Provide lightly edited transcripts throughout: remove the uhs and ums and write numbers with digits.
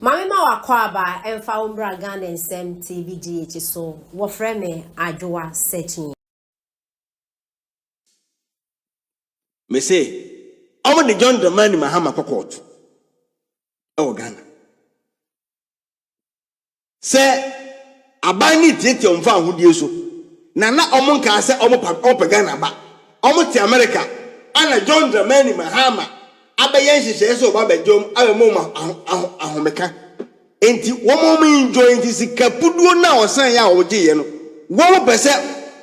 Mami ma wakwaba emfa umbra Ghana nsem TVGH so wofre me adwoa searching. Me say, I'm the John the man in Mahama court. Oh Ghana. Say, abani tete omfa hudie so. Na omon ka say omo Ghana ba. Omo ti America. Ana John the man in Mahama. Abayen hihye so ba bejom awemo ahomeka. Enti womo enjoy enti sikapuduo na osan ya oje no. Womo pese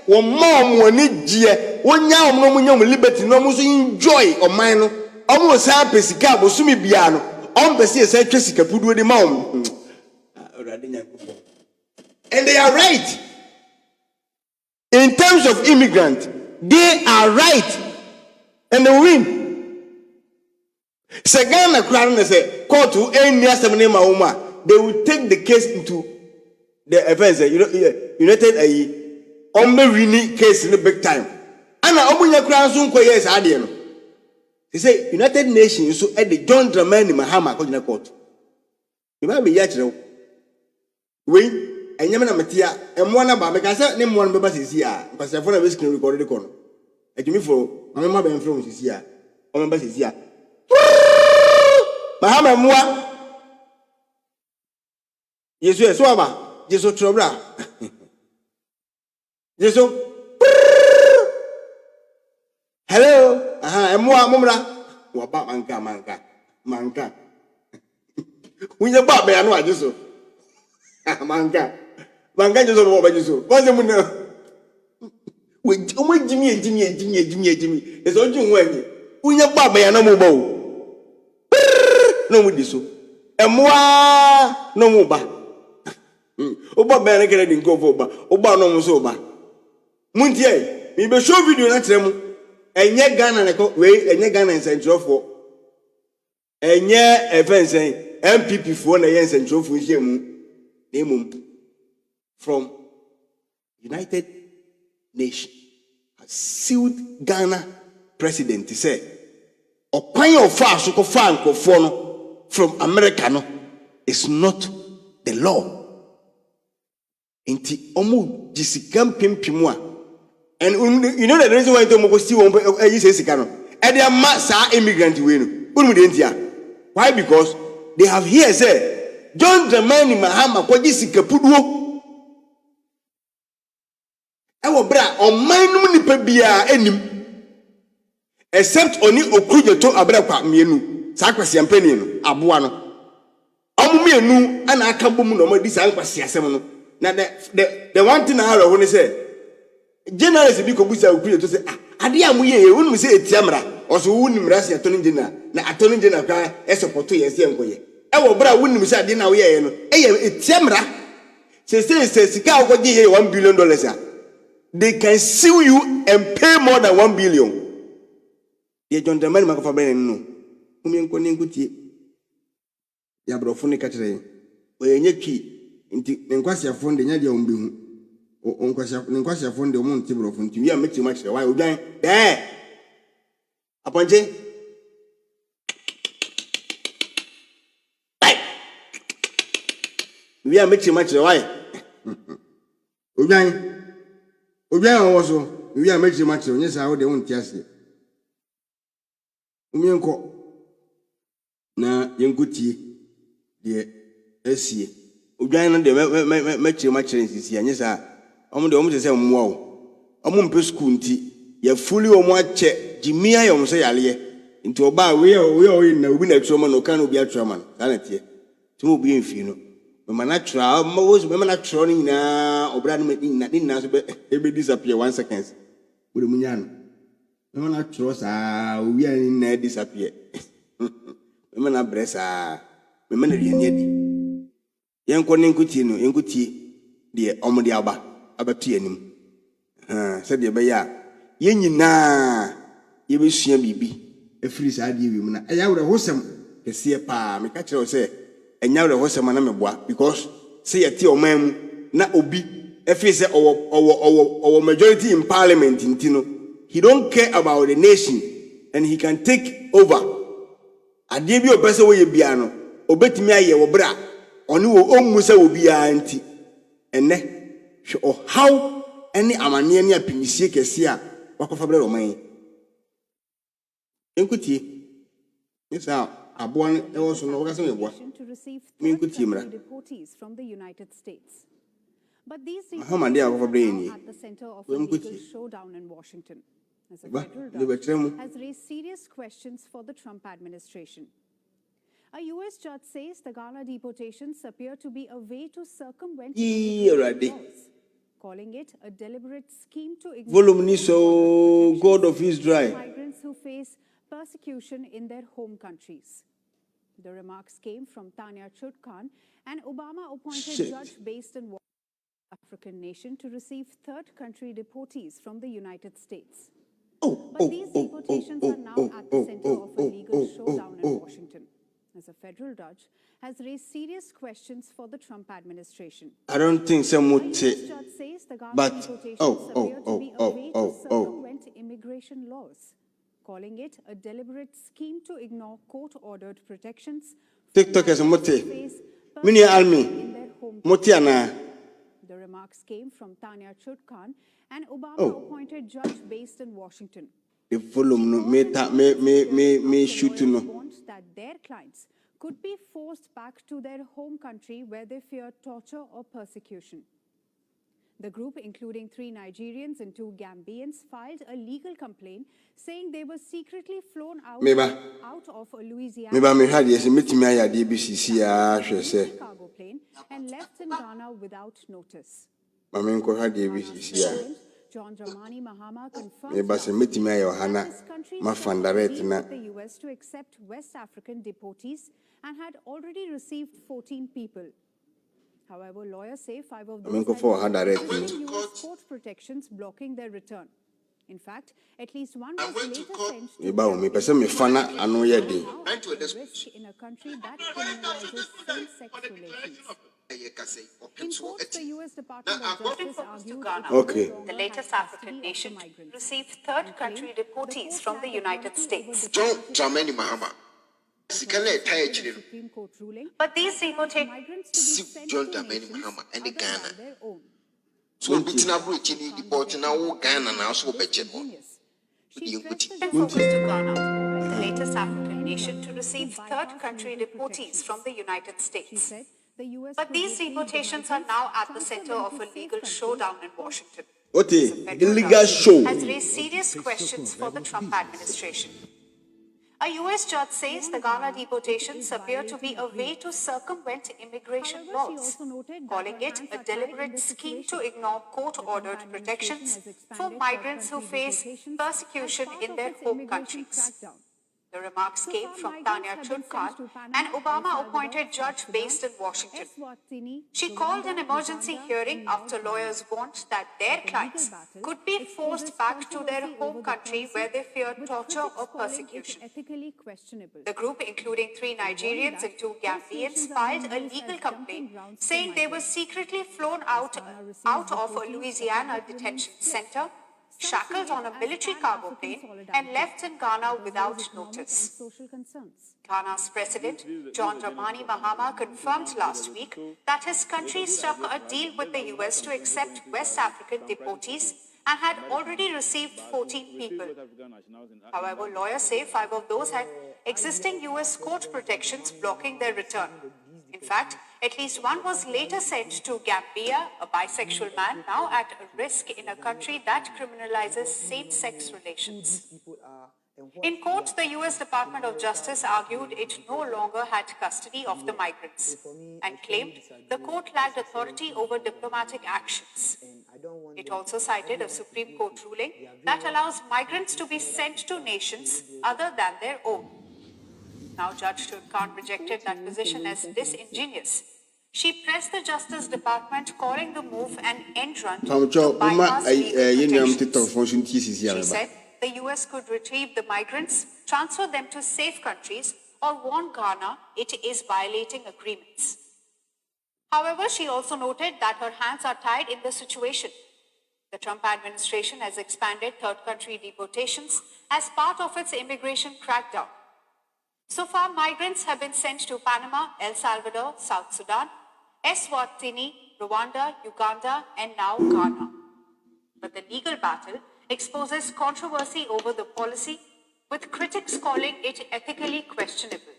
wo mom woni gie wonya omno munya liberty no mo so enjoy oman no. Omo sa pesika abosumi bia no. Pese say twa sikapuduo de ma om. And they are right. In terms of immigrant, they are right. And they win. Sagana Crown say, court to any Asama, they will take the case into the events, United Omberini case in the big time. And Omunya Crown soon yes, Adiano. He say, United Nations so at the John Dramani Mahama court. You might be yet. We and Yamana Matia, and one about because name one member is here, because I found a screen recorded the corner. And to me for my mother and friends is here, or members is here. Mahama Mua Yesu Swaba, Jesu Trobra. Jesu Hello, and Mua Mumra, Wapa Manka. When you're Bobby, I know I just so. Manka just on what you so. What's the moon? With Jimmy. It's all you when you're Bobby and no more. No with this. And moi no more. Oba Ben can go for Oba no soba. Muntie, we be show video na trem. Enye Ghana na we enye Ghana in Central for. Enye events MPP for na yen Central for him. From United Nations has sued Ghana president to say, "Opan of fast so fan from America no is not the law." Inti omu jisikam pimpimwa, and you know the reason why to mo still won say sika no. E dey ma sa immigrant we no. Unu dey ntia. Why? Because they have here say John Dramani Mahama kwaji sikapuduo. Ewo bra omanum nipa bia enim. Except oni okrujo to abra kwa mienu. Sa kwase ampani no aboa no. Omu mienu ana aka bomu no ma di sa kwase asem no. Na the one thing I want to say, generally bi ko busa okrujo to say ade amuye e wonu se etiamra. Oso wonu mra se atoni general. Na atoni general kwa e support yes enkoye. Ewo bra wunim say ade na wo ye no eye etiamra say sika ogoji ye $1 billion they can sue you and pay more than 1 billion. Ye John Dramani makofa bene no umi enko ne ngutie ya brofo ne ka kire oye nyetwi nti nkwasiafo nde nya dia ombehu nkwasiafo nde omo nti brofo nti wi ameti ma kire why odwan aponje we are making much why? Obian also, we are making much. Yes, how they won't test it. Umianko na Yanguti, the SC. Obian and the making much in this year. Yes, sir. I'm the almost say, wow. I'm on Pescunti. You're fully on what check. Jimmy, I almost say, Alia. Into a bar, we are in a winner trauma, no can be a trauma. Can it here? To be in Fino. Natural, most women are trying now, or brand making nothing now, baby disappear 1 second. With a munyan. Women are trust, we are in there disappear. Women are breasts, women are in young Conin Cutino, in Cutie, dear Omodiaba, Abatianim. Said the Baya, Yen na, you will see a baby, a free side woman. I would have wholesome, the seer pa, me catcher say. And now the horse man because say a tea or man na obi if he say our majority in parliament in Tino, he don't care about the nation and he can take over. I give you a person way piano. obetimi aye wo bra ono wo ommu se obi anti ene hwe o how any amane ne apimisie kese a wakofa bra roman enkutie isa abon e wo so no waka se meboa menkutie mra deportees from the United States. But these Muhammad ya wakofa bra ni at the center of a legal showdown in Washington, as a federal judge has raised serious questions for the Trump administration. A U.S. judge says the Ghana deportations appear to be a way to circumvent laws, calling it a deliberate scheme to ignore God of Israel migrants who face persecution in their home countries. The remarks came from Tanya Chutkan, an Obama-appointed judge based in African nation to receive third country deportees from the United States. But these deportations are now at the center of a legal showdown in Washington, as a federal judge has raised serious questions for the Trump administration. I don't think some would say, judge says the Ghana but deportations appear to be a way to circumvent immigration laws, calling it a deliberate scheme to ignore court-ordered protections. TikTok is a mote. Mini army. Motiana. The remarks came from Tanya Chutkan, an Obama-appointed judge based in Washington. The volume no me shoot no. That their clients could be forced back to their home country where they fear torture or persecution. The group, including 3 Nigerians and 2 Gambians, filed a legal complaint saying they were secretly flown out of a Louisiana cargo plane and left in Ghana without notice. John Dramani Mahama confirmed that his country with the U.S. to accept West African deportees and had already received 14 people. However, lawyers say 5 of those had U.S. court protections blocking their return. In fact, at least one was later sent to risk in a country that criminalizes same-sex relations. In court, the U.S. Department of Justice argued the latest African nation received third country deportees from the United States. Supreme Court ruling, But these deportations John Dramani Mahama and Ghana. Their own. So bitina bridge ni deport na wo Ghana na so beche no. focus to Ghana, the latest African nation to receive third country deportees from the United States. But these deportations are now at the center of a legal showdown in Washington. What illegal show has raised serious questions for the Trump administration. A U.S. judge says the Ghana deportations appear to be a way to circumvent immigration laws, calling it a deliberate scheme to ignore court-ordered protections for migrants who face persecution in their home countries. The remarks came from Tanya Chutkan, an Obama-appointed judge based in Washington. She called an emergency hearing after lawyers warned that their clients could be forced back to their home country where they fear torture or persecution. The group, including 3 Nigerians and 2 Gambians, filed a legal complaint saying they were secretly flown out of a Louisiana detention center, shackled on a military cargo plane, and left in Ghana without notice. Ghana's president, John Dramani Mahama, confirmed last week that his country struck a deal with the U.S. to accept West African deportees and had already received 14 people. However, lawyers say 5 of those had existing U.S. court protections blocking their return. In fact, at least one was later sent to Gambia, a bisexual man now at risk in a country that criminalizes same-sex relations. In court, the U.S. Department of Justice argued it no longer had custody of the migrants and claimed the court lacked authority over diplomatic actions. It also cited a Supreme Court ruling that allows migrants to be sent to nations other than their own. Now, Judge Chutkan rejected that position as disingenuous. She pressed the Justice Department, calling the move an end run to bypass legal protections. She said the U.S. could retrieve the migrants, transfer them to safe countries, or warn Ghana it is violating agreements. However, she also noted that her hands are tied in the situation. The Trump administration has expanded third country deportations as part of its immigration crackdown. So far, migrants have been sent to Panama, El Salvador, South Sudan, Eswatini, Rwanda, Uganda, and now Ghana. But the legal battle exposes controversy over the policy, with critics calling it ethically questionable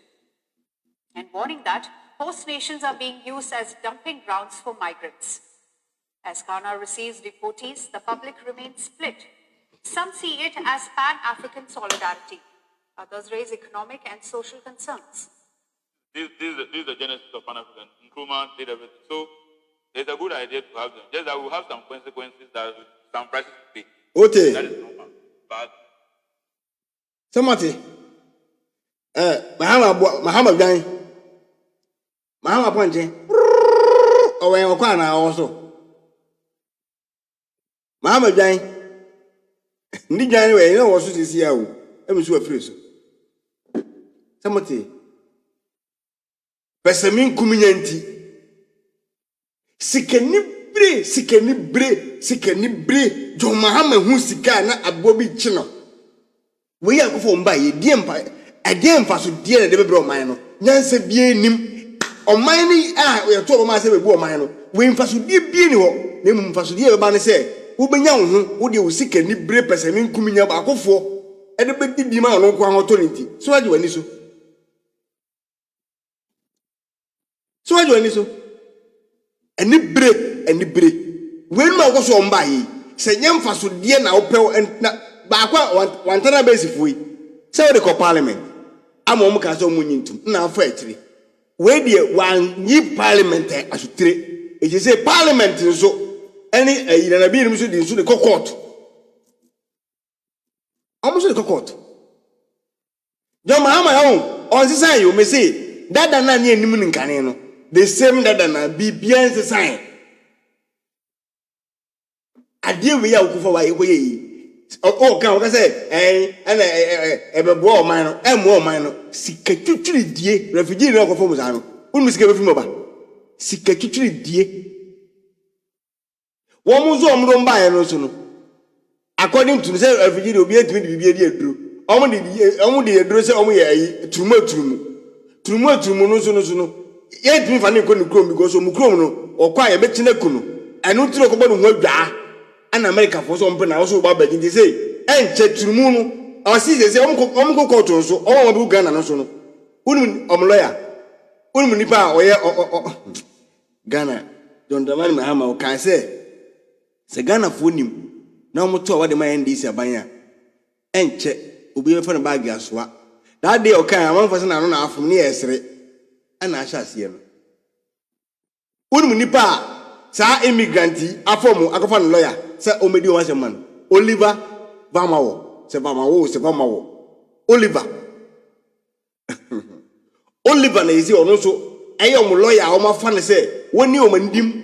and warning that host nations are being used as dumping grounds for migrants. As Ghana receives deportees, the public remains split. Some see it as pan-African solidarity. Others raise economic and social concerns. This is the genesis of Pan-African. Nkrumah did everything. So it's a good idea to have them. Just that we will have some consequences that some prices to pay. Okay. That is normal. But Somebody. Mahama Gang. Mahama Ponche. Oh, when Okana also. Mahama Gang. Ndi January, you know what to see how. Let me show a phrase. Somebody. Pesamin kuminyanti. Sikeni bre. John Mahama hu sika na abobi chino. We are go for mba ye die mfa so die na de bebre oman no. Nyanse bie nim. Oman ni we to oman se bebu oman no. We mfa so die bie ni ho. Na mu mfa so die beba ne se wo benya wo hu wo de wo sika ni bre pesamin kuminya ba akofo. E de bedi di ma no ko an authority. So aje wani so. So aje wani so. Eni bre. When ma go so mba yi. Se nyamfa so die na wo pe na ba kwa wantana basifu yi. Se wo de ko parliament. Amom ka so munyintum na afa atiri. We de wan yi parliament asutire. E je say parliament nso eni ayira na bi nim so di nso de court. Omo so de court. John Mahama on sisan you me say dada na ni enim nkane no. The same dada na BBN sisan. Adie we ya ukufo wa ye. Kan say ebebo o man no emo o man no sika twitwiri die refugee na okofo musa no unu sika befi moba sika twitwiri die wo mu zo omdo mba ye no so no according to say refugee obi etimi di bibia di eduro omo di eduro say omo ye ayi turumu no so no ye etimi fa ne ko ni krom because o mu krom no okwa ye betina kunu enu tiro ko bodu ho adwa an America for some na also ba begin dey say enche turumu no o si say omko court so o mo Ghana no so no unu lawyer unu nipa o ye Ghana John Dramani Mahama o kan say Ghana fo nim na mo to wa de man NDC abanya enche obi e fa na bag asoa that day o kan am fa na no na afom ne yesere ana ahya ase no unu nipa sa immigranti afomu akofa no lawyer se omedi o wase man Oliver Vamawo se Oliver na isi ono so eyo mo lawyer o ma fa ne se woni o mandim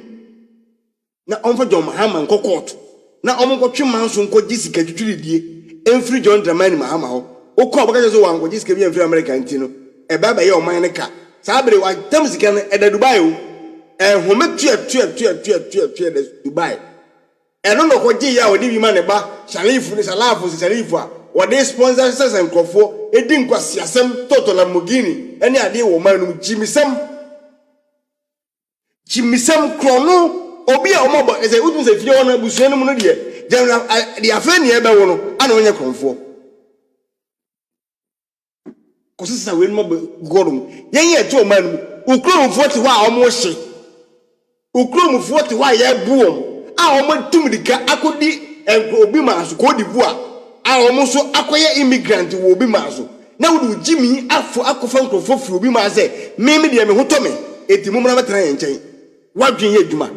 na onfa John Mahama nko court na omo ko twema nso nko gisika twitwiri die emfiri John Dramani Mahama ho o ko baka so wan ko gisika bi emfiri America nti no e ba ye o man ne ka sa bere wa tam sika no e da Dubai o home tue Dubai eno no ko gi ya odi bi ma ne ba shalifu a wode sponsors and crofo edi nkwasi asem toto na mugini ene ade wo man no jimisem krono obi a omo bo ese udun se fie wona abusuan no mu no de general de afa ne ebe wo no ana onye krofo ko sisa we no gorum yen ye to man mu ukrom 40 wa omo hye ukrom 40 wa ye buom a omo tumdika akodi obi maso ko divu a omo so akoye immigrant wo obi maso na wudu jimi afo akofa nkrofo furu obi ma se me de me hoto me etimu mra betena ye nchen wadwen ye adwuma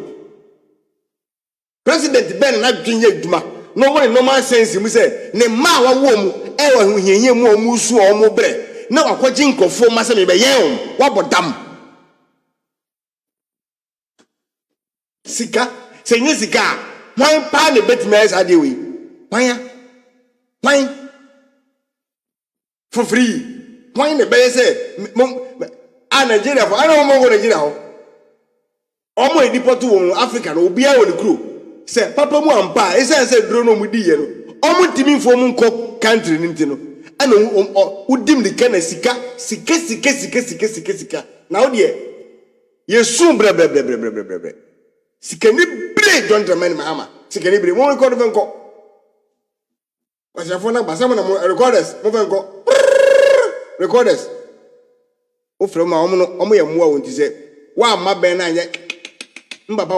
president Ben na dwen ye adwuma no one normal sense mu se ne ma wa wo mu e wa huhienye mu omu su omu bre na wakwaji nkrofo ma se me be yen wabodam sika senye sika wan pa ne betime sa de we wan for free wan ne be say a Nigeria for ana mo go Nigeria ho omo ediport wo Africa no obi a wo ne kro say papa mu ampa e say dro no mu di ye no omo timi fo mu nko country ni ntino ana udim de kana sika na wo de yesu bre sika ni bre John Dramani Mahama sika ni bre mo record venko wasafo na basama na recorders mo venko recorders o from ma omo ye mo a wonti se wa ma ben na anye mbaba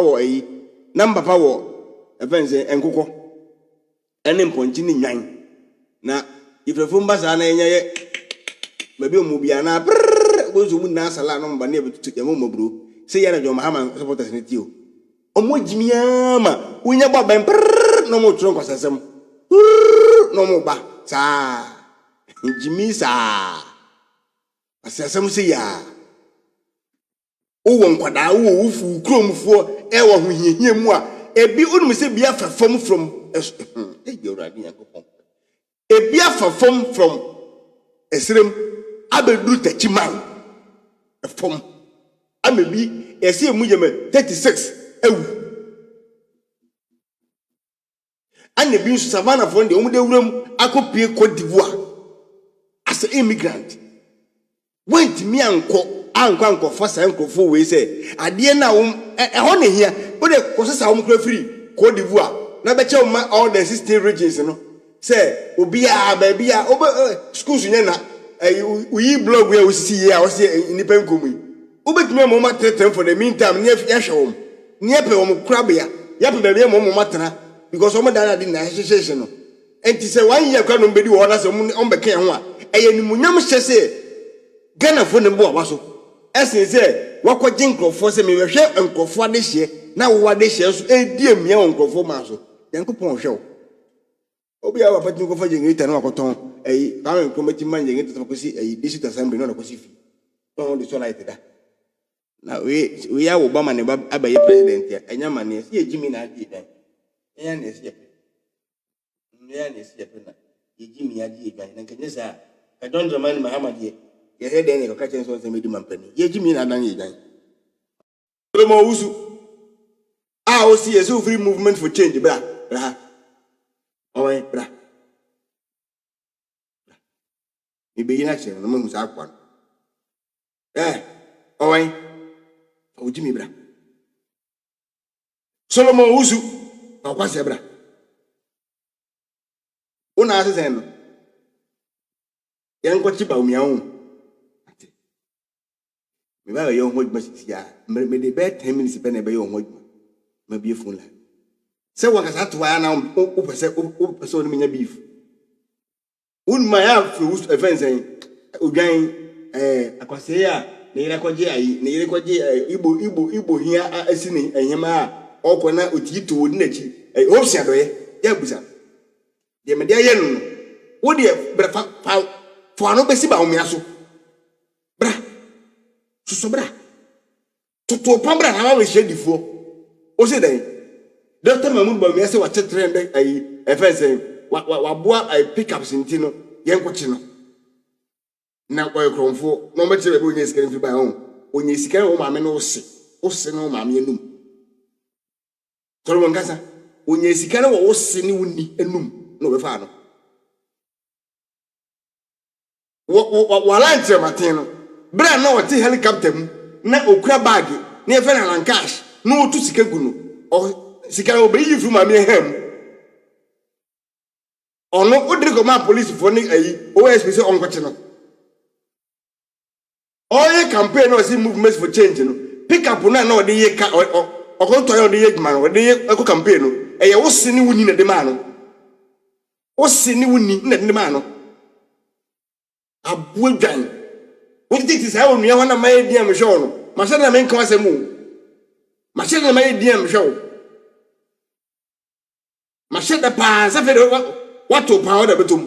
wo ayi na mbaba wo evense enkoko ene mponchi ni nwan na ifrefo mbasa na enye mabi omu bia na gozo mu na sala no mba na betutu ya mo bro se ya na John Mahama supporters ni tio omo jimiama unya ba ben no mo tron kwasasem no mo ba sa jimi sa asasem se ya o won kwada wo ufu kromfo e wo ho hiehie mu a ebi onum se bia fafom from yoradi yakopon ebi afafom from esrem abedu tachiman fom amebi ese mu yeme 36 ewu anebi savannah for de omude wuram akopie Cote d'Ivoire as an immigrant went me anko for san krofo we say ade na ho ne hia o de kosesa wo kra free Cote d'Ivoire na be che all the 16 regions no say obi a ba bia schools nya na uyi blog we usisi ye a wo say nipa nkomu obetumi mo ma tretem for the meantime ne ya hwe ne pe wo krab ya pe ba bia mo matena because omo dana di na hwehwehwe no enti say 1 year kwa no bedi wo na say on be kan ho a eye ni munyam hye say Ghana fo ne bo abaso esen say wakogye nkrofo say me hwehwe nkrofo ade hye na wo ade hye so edi amia nkrofo ma so yankopon hwe obi a wapati ko fa generator na wakoton kamen committee man generator ko si district assembly na ko si fi on the solite da na we ya Obama ne abaye president ya enya mane si ejimi na adi dan enya na si epe na ejimi adi dan na kenye sa ka John Dramani Mahama die ye he den ko ka chen so se medi mampani ejimi na dan dan mo usu o si yesu free movement for change bra owen bra ibe yina che no mo sa akwa owen ojimi bra Solomon usu akwa se bra una ase no yan ko chiba umia hu me ba yo ho gba sia me de be 10 minutes pe na be yo ho gba ma bi phone la se wakasa to ya na o pese o ni nya beef un ma ya fru efensen odwan akwase ya ne yire kwaje igbo hia asi ni ehema a okona otito odi na chi o sia doye ya busa de me de ye no wo de bra fa anu besi ba omia so bra so bra to pambra na wa hye difo o se den Dr. Mahmoud ba me say wa trend efensen wa boa pickups ntino yenkochi no na kwa kromfo no meti be onye sikere fi ba ho onye sikere wo maame no ose no maame enum toro ngasa onye sikere wo ose ni wuni enum no be fa no wa lanche matino bra na wo ti helicopter mu na okura bag na e fe na lancash no otu sikegu no o sikere obe yi fi maame hem ono odiri ma police for ni OSP say onkoche no oye campaign no see movement for change no pick up na odi ye ka okonto ya odi ye man odi ye eko campaign no eye wo se ni wuni na de ma no wo se ni wuni na de ma no abuadwan wo ti say wo nua wana ma ye diam show no ma se na men kan asemu ma se na ma ye diam show ma se da pa sa fe what to power the betum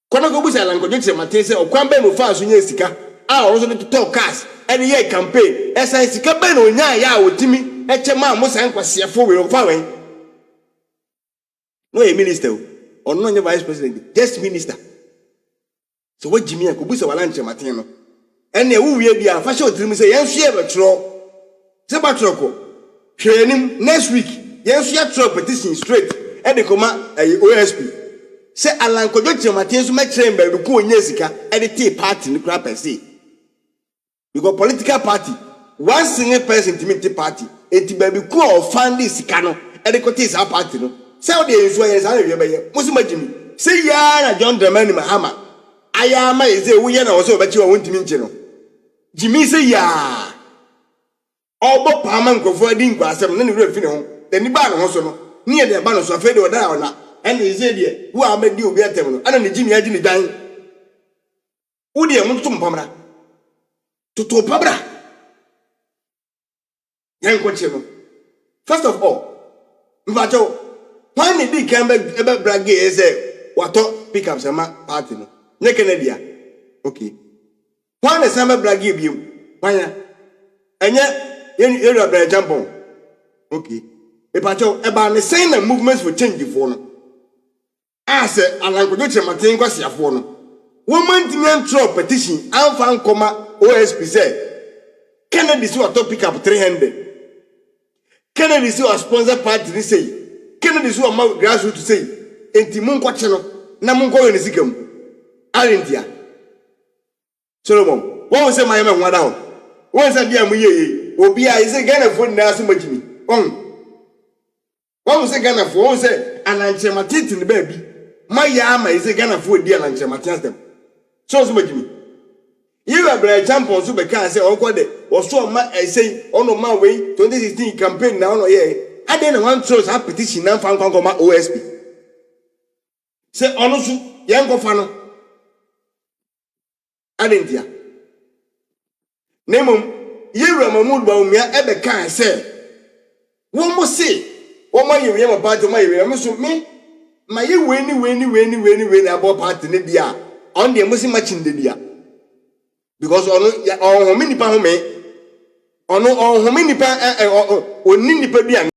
kona go busa lan ko jetse mate se okwan be no fa so nya sika a o so to talk cars any year campaign esa sika be no nya ya otimi eche ma mo san kwasiefo we o fa wen no a minister or no vice president just minister so what jimi ko busa wala nche mate no ene wo wie bia fa sha otimi se yen hwe be tro se ba tro ko hwe nim next week yen hwe tro petition straight e de koma OSP say alankojo chemate so mekire mba ko onye sika e dey party ni kra pese because political party one single person to party enti baby ko fund sika no e dey kote sa party no say o dey enso yen sa na we be musu magimi say ya na John Dramani Mahama aya ma eze wo ye na wo se obechi wo ntimi nche no jimi say ya obo pama nkofo adi nkwa asem na ne wura fi ne ho dani ba ne ho so no ne ye de ba no so afa de oda ona ene eze de wo amadi obi atem no ana ne jimi agi ne dan wo de mutum pamra toto pabra yan ko che no first of all mbacho when the big can be brag is wato pick up some party no nye Canada okay when the summer brag give you why enye yen area jump okay e pacho e ba ne sign the movements for change for no as alankojo chematin kwase afo no woman demand throw petition amfa nkoma OSP say Kennedy so wato pick up 300 Kennedy so sponsor party ni say Kennedy so ma grassroots say enti mun kwache no na mun ko yoni sikam arentia Solomon won say my man wada ho won say bia mu yeye obi a ise Ghana fo na so magimi won say Ghana fo won say ananche matiti ne ba bi maya ma ise Ghana fo di ananche matiti dem so magimi you are champion so be kan say onko de oso ma say ono ma we 2016 campaign na ono ye ade na one throws a petition na fan kwankoma OSP say ono su yen go fa no adentia nemum yewra mamud ba umia ebe kan say won mo say won ma yewe ma party ma yewe me so me ma ye weni abo party ne dia on de musi matching de dia because ono many nipa ho me ono many nipa oni nipa bia